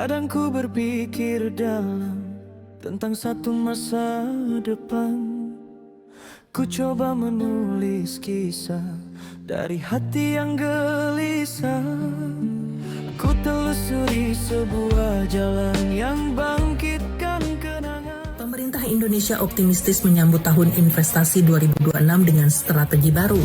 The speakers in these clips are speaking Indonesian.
Kadang ku berpikir dalam tentang satu masa depan. Ku coba menulis kisah dari hati yang gelisah. Ku telusuri sebuah jalan yang bangkitkan kenangan. Pemerintah Indonesia optimistis menyambut tahun investasi 2026 dengan strategi baru.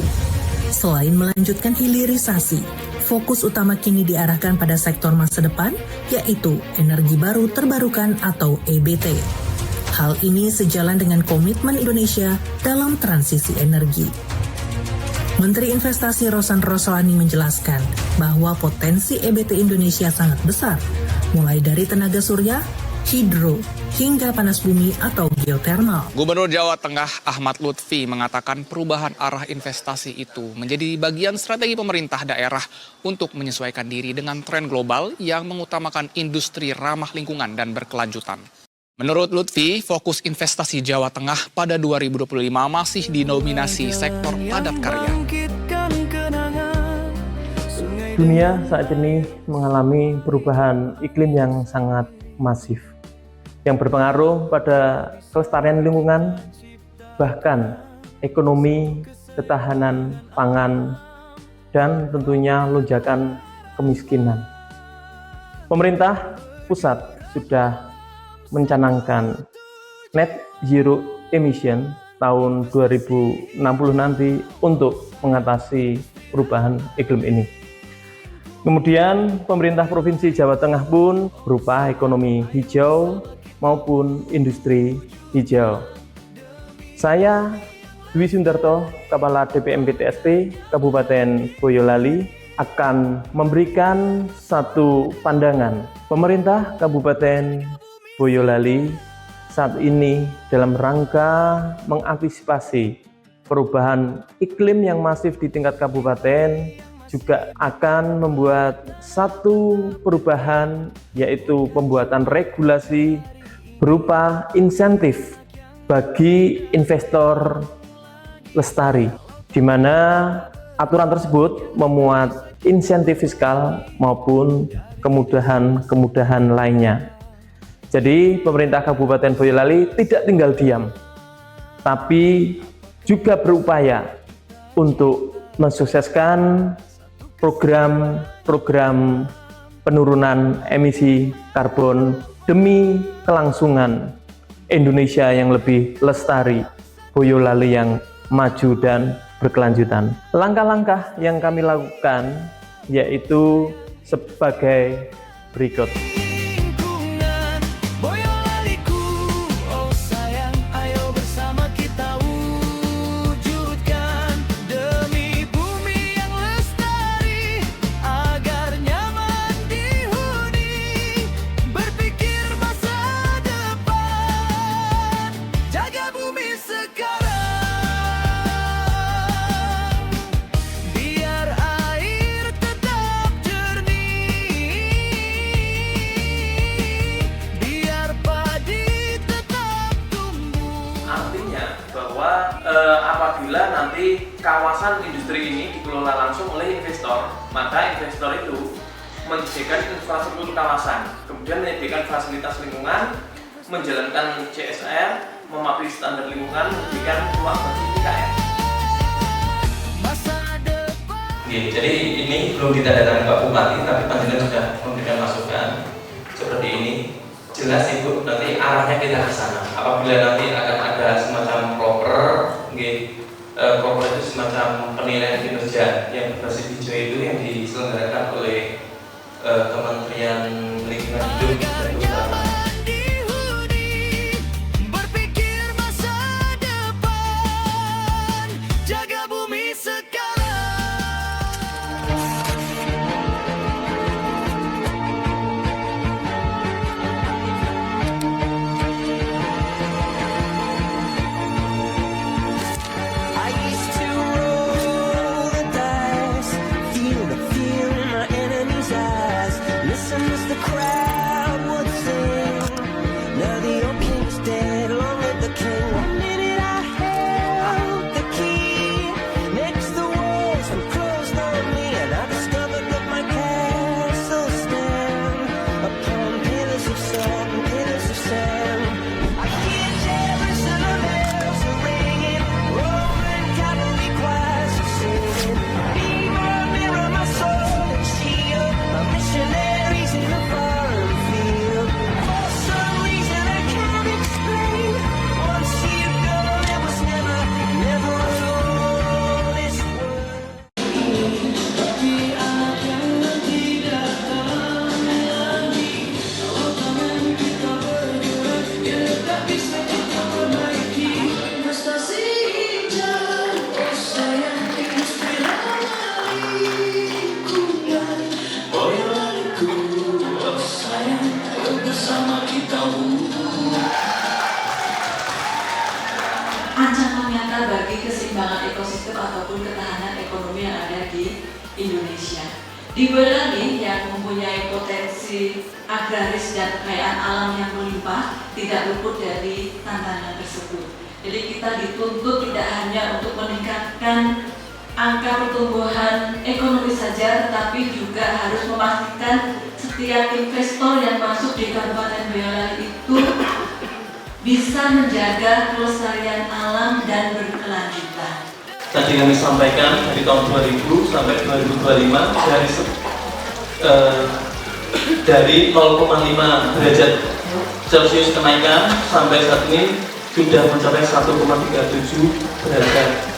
Selain melanjutkan hilirisasi, fokus utama kini diarahkan pada sektor masa depan, yaitu energi baru terbarukan atau EBT. Hal ini sejalan dengan komitmen Indonesia dalam transisi energi. Menteri Investasi Rosan Roslani menjelaskan bahwa potensi EBT Indonesia sangat besar, mulai dari tenaga surya, hidro, hingga panas bumi atau geotermal. Gubernur Jawa Tengah Ahmad Lutfi mengatakan perubahan arah investasi itu menjadi bagian strategi pemerintah daerah untuk menyesuaikan diri dengan tren global yang mengutamakan industri ramah lingkungan dan berkelanjutan. Menurut Lutfi, fokus investasi Jawa Tengah pada 2025 masih didominasi sektor padat karya. Dunia saat ini mengalami perubahan iklim yang sangat masif, yang berpengaruh pada kelestarian lingkungan, bahkan ekonomi, ketahanan pangan, dan tentunya lonjakan kemiskinan. Pemerintah pusat sudah mencanangkan net zero emission tahun 2060 nanti untuk mengatasi perubahan iklim ini. Kemudian pemerintah Provinsi Jawa Tengah pun berupa ekonomi hijau maupun industri hijau. Saya, Dwi Sundarto, Kepala DPMPTSP Kabupaten Boyolali, akan memberikan satu pandangan pemerintah Kabupaten Boyolali saat ini dalam rangka mengantisipasi perubahan iklim yang masif di tingkat kabupaten, juga akan membuat satu perubahan, yaitu pembuatan regulasi berupa insentif bagi investor lestari, di mana aturan tersebut memuat insentif fiskal maupun kemudahan-kemudahan lainnya. Jadi pemerintah Kabupaten Boyolali tidak tinggal diam, tapi juga berupaya untuk mensukseskan program-program penurunan emisi karbon demi kelangsungan Indonesia yang lebih lestari, Boyolali yang maju dan berkelanjutan. Langkah-langkah yang kami lakukan yaitu sebagai berikut. Apabila nanti kawasan industri ini dikelola langsung oleh investor, maka investor itu menyediakan infrastruktur kawasan, kemudian menyediakan fasilitas lingkungan, menjalankan CSR, mematuhi standar lingkungan, memberikan ruang bagi IKN. Jadi ini belum ditandatangani Pak Bupati, tapi panjenengan sudah memberikan masukan seperti ini. Jelas Ibu, nanti arahnya kita ke sana. Apabila nanti akan ada semacam proper itu semacam penilaian kinerja yang berbasis hijau itu yang diselenggarakan oleh Kementerian Lingkungan Hidup dan Kehutanan. ancaman nyata bagi keseimbangan ekosistem ataupun ketahanan ekonomi yang ada di Indonesia. Di Boyolali yang mempunyai potensi agraris dan kekayaan alam yang melimpah tidak luput dari tantangan tersebut. Jadi kita dituntut tidak hanya untuk meningkatkan angka pertumbuhan ekonomi saja, tetapi juga harus memastikan setiap investor yang masuk di Kabupaten Boyolali itu bisa menjaga kelestarian alam dan berkelanjutan. Tadi kami sampaikan dari tahun 2000 sampai 2025 dari 0,5 derajat Celcius kenaikan sampai saat ini sudah mencapai 1,37 derajat.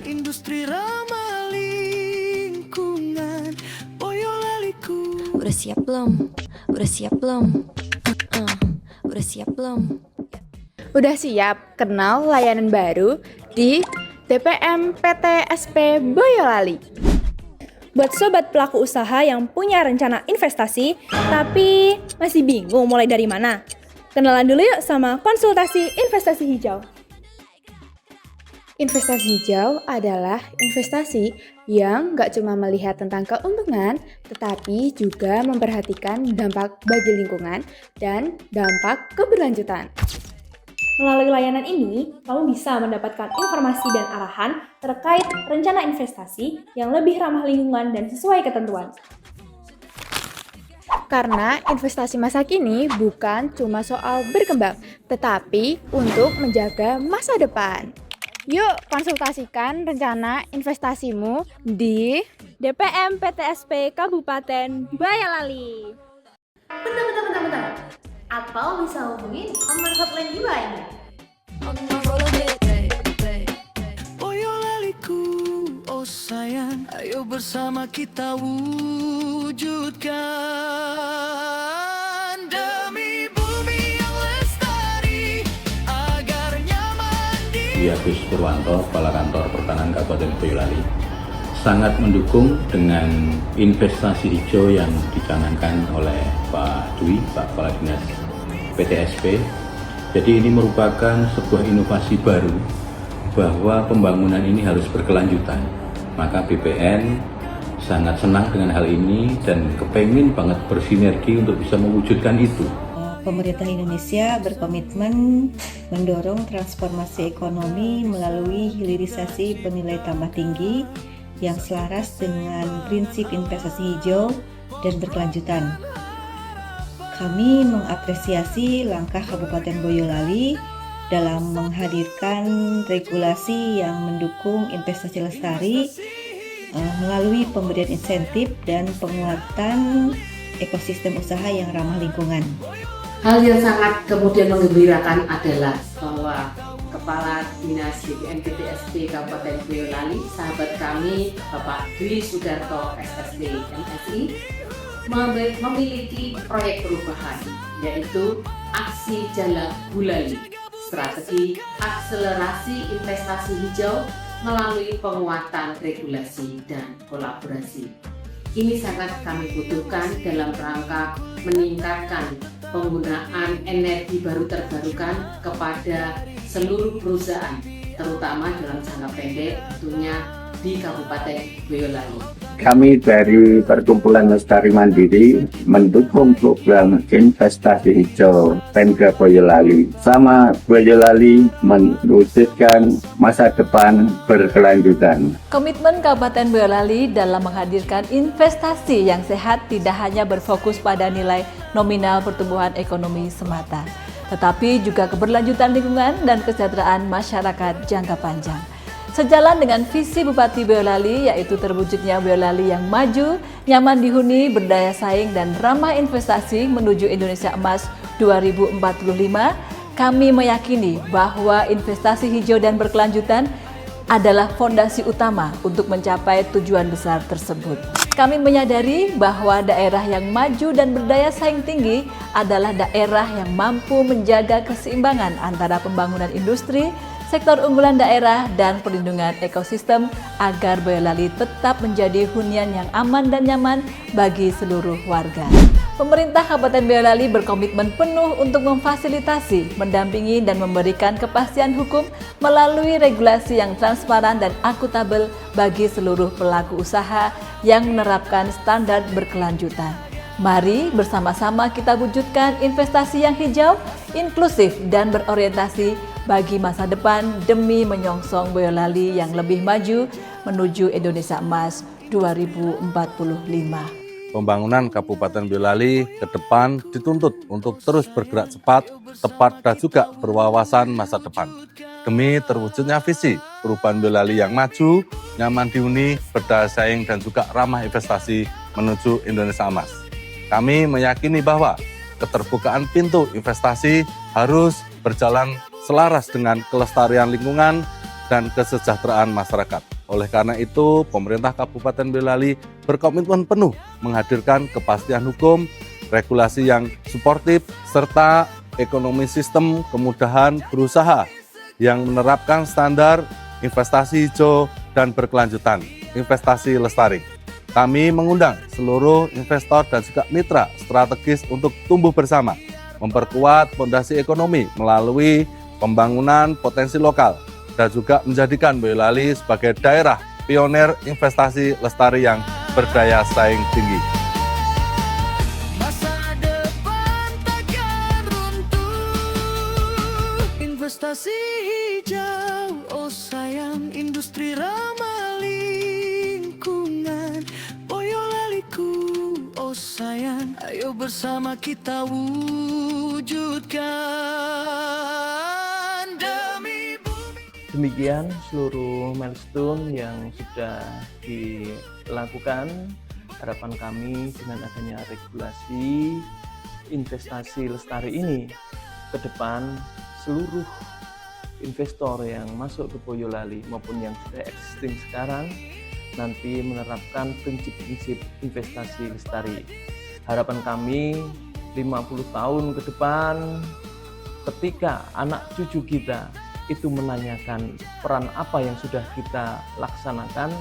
Industri ramah lingkungan Boyolaliku. Udah siap belum? Udah siap belum? Udah siap belum? Udah siap kenal layanan baru di DPM PT SP Boyolali. Buat sobat pelaku usaha yang punya rencana investasi tapi masih bingung mulai dari mana, kenalan dulu yuk sama konsultasi investasi hijau. Investasi hijau adalah investasi yang nggak cuma melihat tentang keuntungan, tetapi juga memperhatikan dampak bagi lingkungan dan dampak keberlanjutan. Melalui layanan ini, kamu bisa mendapatkan informasi dan arahan terkait rencana investasi yang lebih ramah lingkungan dan sesuai ketentuan. Karena investasi masa kini bukan cuma soal berkembang, tetapi untuk menjaga masa depan. Yuk konsultasikan rencana investasimu di DPM PTSP Kabupaten Boyolali. Bentar. Atau bisa hubungin nomor hotline jiwa ini. Boyolaliku, oh sayang, ayo bersama kita wujudkan demi bumi yang lestari agar nyaman di. Agus Purwanto, Kepala Kantor Pertanahan Kabupaten Boyolali, sangat mendukung dengan investasi hijau yang dicanangkan oleh Pak Dwi, Pak Kepala Dinas PTSP. Jadi ini merupakan sebuah inovasi baru bahwa pembangunan ini harus berkelanjutan. Maka BPN sangat senang dengan hal ini dan kepengen banget bersinergi untuk bisa mewujudkan itu. Pemerintah Indonesia berkomitmen mendorong transformasi ekonomi melalui hilirisasi bernilai tambah tinggi yang selaras dengan prinsip investasi hijau dan berkelanjutan. Kami mengapresiasi langkah Kabupaten Boyolali dalam menghadirkan regulasi yang mendukung investasi lestari melalui pemberian insentif dan penguatan ekosistem usaha yang ramah lingkungan. Hal yang sangat kemudian menggembirakan adalah bahwa Kepala Dinas DPM PTSP Kabupaten Boyolali, sahabat kami Bapak Dwi Sudarto SSD MSI, memiliki proyek perubahan, yaitu Aksi Jala Bulali, strategi akselerasi investasi hijau melalui penguatan regulasi dan kolaborasi. Ini sangat kami butuhkan dalam rangka meningkatkan penggunaan energi baru terbarukan kepada seluruh perusahaan, terutama dalam jangka pendek tentunya di Kabupaten Boyolali. Kami dari Perkumpulan Lestari Mandiri mendukung program investasi hijau Pemda Boyolali. Sama Boyolali mewujudkan masa depan berkelanjutan. Komitmen Kabupaten Boyolali dalam menghadirkan investasi yang sehat tidak hanya berfokus pada nilai nominal pertumbuhan ekonomi semata, tetapi juga keberlanjutan lingkungan dan kesejahteraan masyarakat jangka panjang. Sejalan dengan visi Bupati Boyolali, yaitu terwujudnya Boyolali yang maju, nyaman dihuni, berdaya saing, dan ramah investasi menuju Indonesia Emas 2045, kami meyakini bahwa investasi hijau dan berkelanjutan adalah fondasi utama untuk mencapai tujuan besar tersebut. Kami menyadari bahwa daerah yang maju dan berdaya saing tinggi adalah daerah yang mampu menjaga keseimbangan antara pembangunan industri, sektor unggulan daerah, dan perlindungan ekosistem agar Boyolali tetap menjadi hunian yang aman dan nyaman bagi seluruh warga. Pemerintah Kabupaten Boyolali berkomitmen penuh untuk memfasilitasi, mendampingi, dan memberikan kepastian hukum melalui regulasi yang transparan dan akuntabel bagi seluruh pelaku usaha yang menerapkan standar berkelanjutan. Mari bersama-sama kita wujudkan investasi yang hijau, inklusif, dan berorientasi bagi masa depan demi menyongsong Boyolali yang lebih maju menuju Indonesia Emas 2045. Pembangunan Kabupaten Boyolali ke depan dituntut untuk terus bergerak cepat, tepat, dan juga berwawasan masa depan. Demi terwujudnya visi perubahan Boyolali yang maju, nyaman dihuni, berdaya saing, dan juga ramah investasi menuju Indonesia Emas. Kami meyakini bahwa keterbukaan pintu investasi harus berjalan selaras dengan kelestarian lingkungan dan kesejahteraan masyarakat. Oleh karena itu, pemerintah Kabupaten Boyolali berkomitmen penuh menghadirkan kepastian hukum, regulasi yang suportif, serta ekonomi sistem kemudahan berusaha yang menerapkan standar investasi hijau dan berkelanjutan, investasi lestari. Kami mengundang seluruh investor dan juga mitra strategis untuk tumbuh bersama, memperkuat fondasi ekonomi melalui pembangunan potensi lokal, dan juga menjadikan Boyolali sebagai daerah pioner investasi lestari yang berdaya saing tinggi. Masa depan takkan runtuh. Investasi hijau, oh sayang, industri ramah lingkungan. Boyolaliku, oh sayang, ayo bersama kita wujudkan. Demikian seluruh milestone yang sudah dilakukan. Harapan kami dengan adanya regulasi investasi lestari ini, ke depan seluruh investor yang masuk ke Boyolali maupun yang sudah existing sekarang nanti menerapkan prinsip-prinsip investasi lestari. Harapan kami 50 tahun ke depan ketika anak cucu kita itu menanyakan peran apa yang sudah kita laksanakan.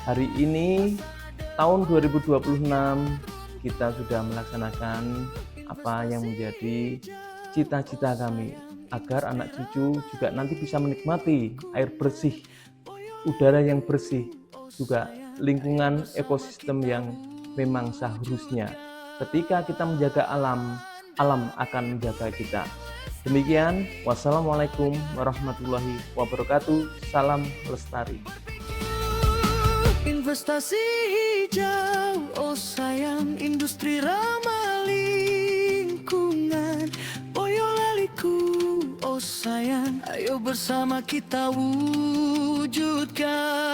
Hari ini tahun 2026 kita sudah melaksanakan apa yang menjadi cita-cita kami agar anak cucu juga nanti bisa menikmati air bersih, udara yang bersih, juga lingkungan ekosistem yang memang seharusnya. Ketika kita menjaga alam, alam akan menjaga kita. Demikian, wassalamualaikum warahmatullahi wabarakatuh. Salam lestari. Investasi hijau, oh sayang, industri ramah lingkungan. Boyolaliku, oh sayang, ayo bersama kita wujudkan.